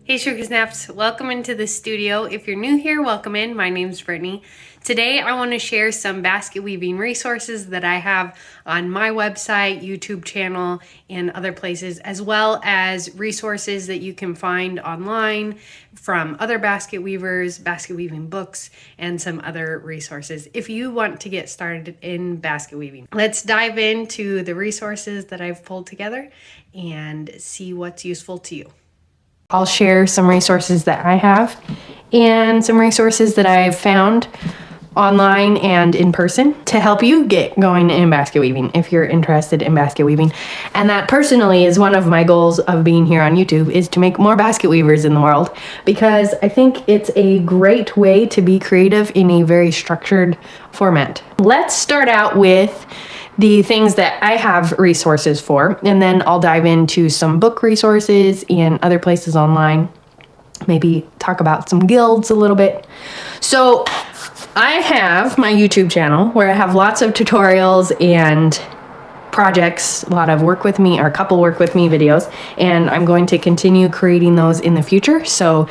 Hey Sugar Snaps, welcome into the studio. If you're new here, welcome in. My name's Brittany. Today I want to share some basket weaving resources that I have on my website, YouTube channel, and other places, as well as resources that you can find online from other basket weavers, basket weaving books, and some other resources if you want to get started in basket weaving. Let's dive into the resources that I've pulled together and see what's useful to you. I'll share some resources that I have and some resources that I've found online and in person to help you get going in basket weaving if you're interested in basket weaving. And that personally is one of my goals of being here on YouTube, is to make more basket weavers in the world, because I think it's a great way to be creative in a very structured format. Let's start out with the things that I have resources for, and then I'll dive into some book resources and other places online, maybe talk about some guilds a little bit. So I have my YouTube channel where I have lots of tutorials and projects, a lot of work with me or couple work with me videos, and I'm going to continue creating those in the future. So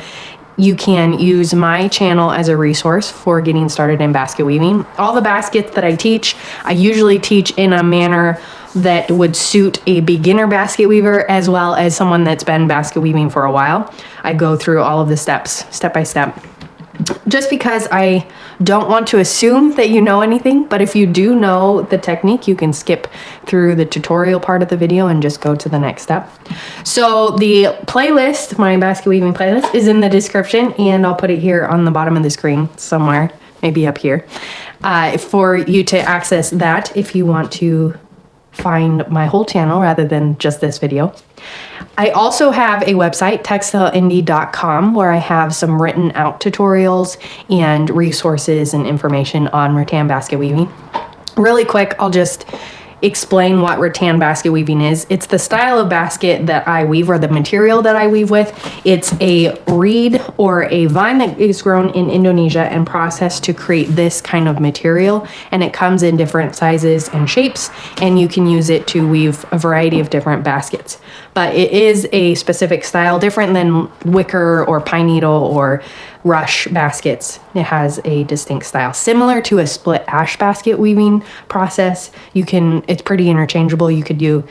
you can use my channel as a resource for getting started in basket weaving. All the baskets that I teach, I usually teach in a manner that would suit a beginner basket weaver as well as someone that's been basket weaving for a while. I go through all of the steps, step by step, just because I don't want to assume that you know anything, but if you do know the technique, you can skip through the tutorial part of the video and just go to the next step. So the playlist, my basket weaving playlist, is in the description, and I'll put it here on the bottom of the screen somewhere, maybe up here, for you to access that if you want to find my whole channel rather than just this video. I also have a website, textileindie.com, where I have some written out tutorials and resources and information on rattan basket weaving. Really quick, I'll just explain what rattan basket weaving is. It's the style of basket that I weave, or the material that I weave with. It's a reed or a vine that is grown in Indonesia and processed to create this kind of material, and it comes in different sizes and shapes, and you can use it to weave a variety of different baskets. But it is a specific style, different than wicker or pine needle or rush baskets. It has a distinct style, similar to a split ash basket weaving process. It's pretty interchangeable. You could do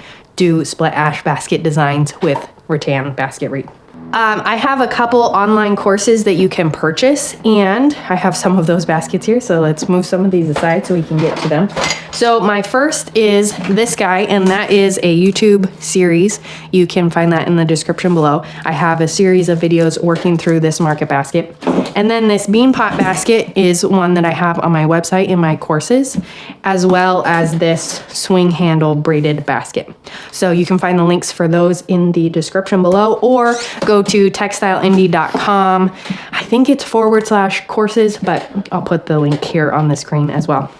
split ash basket designs with rattan basket reed. I have a couple online courses that you can purchase, and I have some of those baskets here, so let's move some of these aside so we can get to them. So my first is this guy, and that is a YouTube series. You can find that in the description below. I have a series of videos working through this market basket. And then this bean pot basket is one that I have on my website in my courses, as well as this swing handle braided basket. So you can find the links for those in the description below, or go to textileindie.com. I think it's /courses, but I'll put the link here on the screen as well.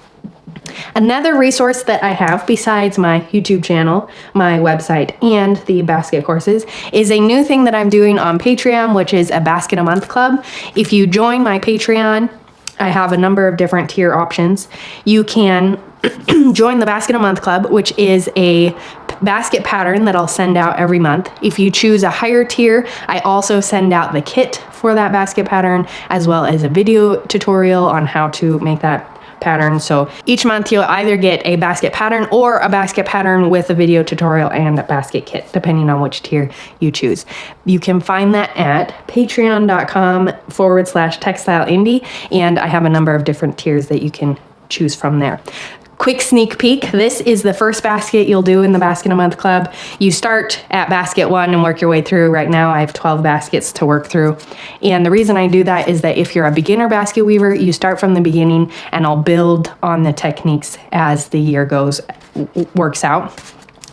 Another resource that I have besides my YouTube channel, my website, and the basket courses is a new thing that I'm doing on Patreon, which is a basket a month club. If you join my Patreon, I have a number of different tier options. You can join the basket a month club, which is a basket pattern that I'll send out every month. If you choose a higher tier, I also send out the kit for that basket pattern, as well as a video tutorial on how to make that pattern. So each month you'll either get a basket pattern or a basket pattern with a video tutorial and a basket kit, depending on which tier you choose. You can find that at patreon.com/textileindie, and I have a number of different tiers that you can choose from there. Quick sneak peek, this is the first basket you'll do in the basket a month club. You start at basket 1 and work your way through. Right now I have 12 baskets to work through. And the reason I do that is that if you're a beginner basket weaver, you start from the beginning, and I'll build on the techniques as the year works out.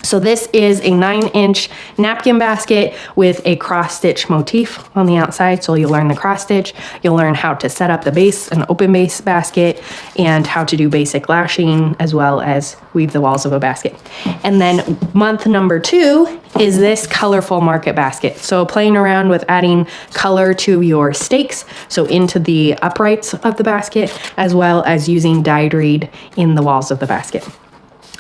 So this is a 9-inch napkin basket with a cross stitch motif on the outside. So you'll learn the cross stitch, you'll learn how to set up the base, an open base basket, and how to do basic lashing, as well as weave the walls of a basket. And then month number 2 is this colorful market basket. So playing around with adding color to your stakes, so into the uprights of the basket, as well as using dyed reed in the walls of the basket.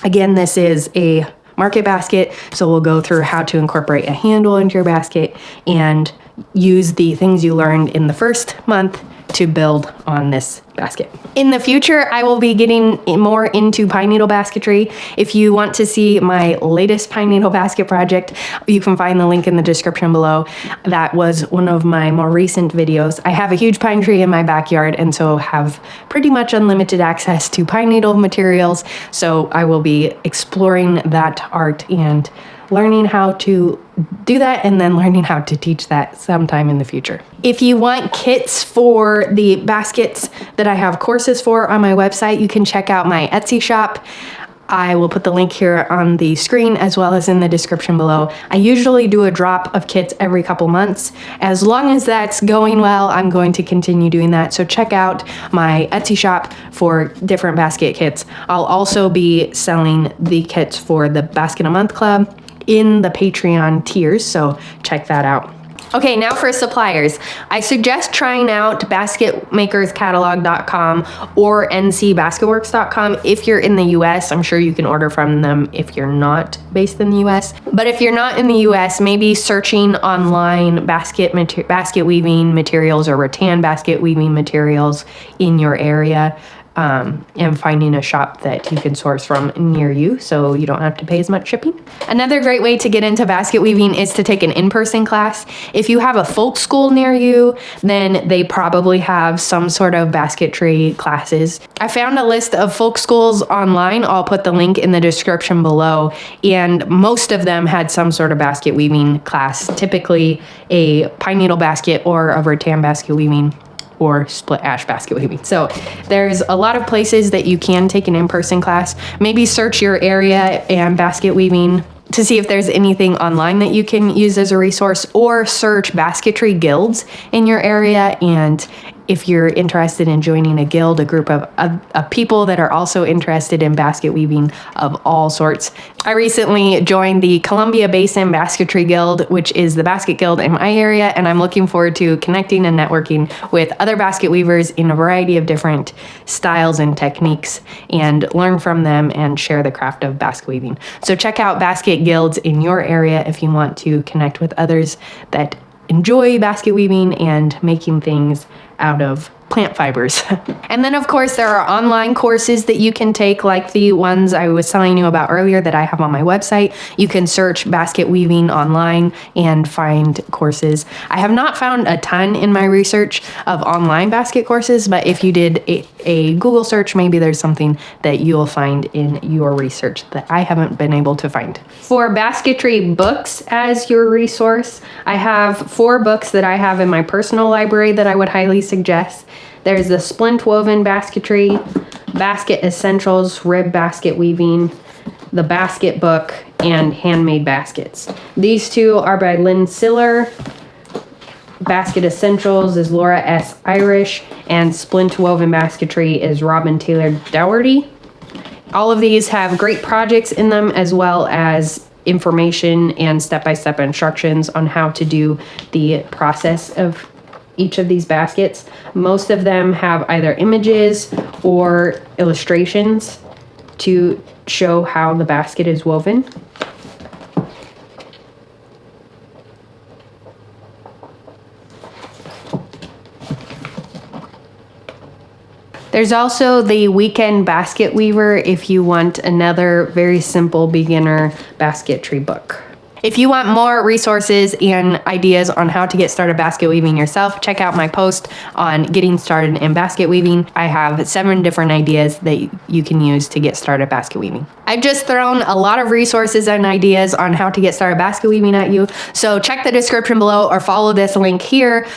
Again, this is a market basket, so we'll go through how to incorporate a handle into your basket and use the things you learned in the first month to build on this basket. In the future, I will be getting more into pine needle basketry. If you want to see my latest pine needle basket project, you can find the link in the description below. That was one of my more recent videos. I have a huge pine tree in my backyard and so have pretty much unlimited access to pine needle materials. So I will be exploring that art and learning how to do that and then learning how to teach that sometime in the future. If you want kits for the baskets that I have courses for on my website, you can check out my Etsy shop. I will put the link here on the screen as well as in the description below. I usually do a drop of kits every couple months. As long as that's going well, I'm going to continue doing that. So check out my Etsy shop for different basket kits. I'll also be selling the kits for the Basket a Month Club in the Patreon tiers, so check that out. Okay, now for suppliers. I suggest trying out basketmakerscatalog.com or ncbasketworks.com if you're in the US. I'm sure you can order from them if you're not based in the US. But if you're not in the US, maybe searching online basket weaving materials or rattan basket weaving materials in your area, and finding a shop that you can source from near you so you don't have to pay as much shipping. Another great way to get into basket weaving is to take an in-person class. If you have a folk school near you, then they probably have some sort of basketry classes. I found a list of folk schools online. I'll put the link in the description below, and most of them had some sort of basket weaving class, typically a pine needle basket or a rattan basket weaving or split ash basket weaving. So there's a lot of places that you can take an in-person class. Maybe search your area and basket weaving to see if there's anything online that you can use as a resource, or search basketry guilds in your area. And if you're interested in joining a guild, a group of people that are also interested in basket weaving of all sorts. I recently joined the Columbia Basin Basketry Guild, which is the basket guild in my area, and I'm looking forward to connecting and networking with other basket weavers in a variety of different styles and techniques, and learn from them and share the craft of basket weaving. So check out basket guilds in your area if you want to connect with others that enjoy basket weaving and making things out of plant fibers. And then of course there are online courses that you can take, like the ones I was telling you about earlier that I have on my website. You can search basket weaving online and find courses. I have not found a ton in my research of online basket courses, but if you did a Google search, maybe there's something that you'll find in your research that I haven't been able to find. For basketry books as your resource, I have 4 books that I have in my personal library that I would highly suggest. There's the Splint Woven Basketry, Basket Essentials, Rib Basket Weaving, the Basket Book, and Handmade Baskets. These 2 are by Lynn Siller. Basket Essentials is Laura S. Irish, and Splint Woven Basketry is Robin Taylor Dougherty. All of these have great projects in them, as well as information and step-by-step instructions on how to do the process of each of these baskets. Most of them have either images or illustrations to show how the basket is woven. There's also the Weekend Basket Weaver if you want another very simple beginner basketry book. If you want more resources and ideas on how to get started basket weaving yourself, check out my post on getting started in basket weaving. I have 7 different ideas that you can use to get started basket weaving. I've just thrown a lot of resources and ideas on how to get started basket weaving at you. So check the description below or follow this link here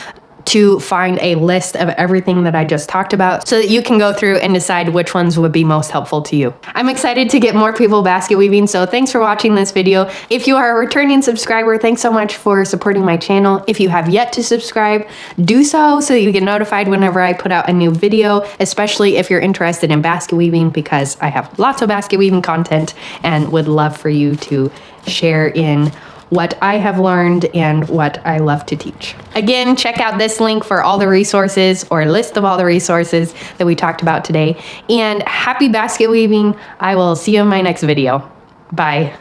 to find a list of everything that I just talked about so that you can go through and decide which ones would be most helpful to you. I'm excited to get more people basket weaving, so thanks for watching this video. If you are a returning subscriber, thanks so much for supporting my channel. If you have yet to subscribe, do so that you get notified whenever I put out a new video, especially if you're interested in basket weaving, because I have lots of basket weaving content and would love for you to share in what I have learned and what I love to teach. Again, check out this link for all the resources or a list of all the resources that we talked about today. And happy basket weaving. I will see you in my next video. Bye.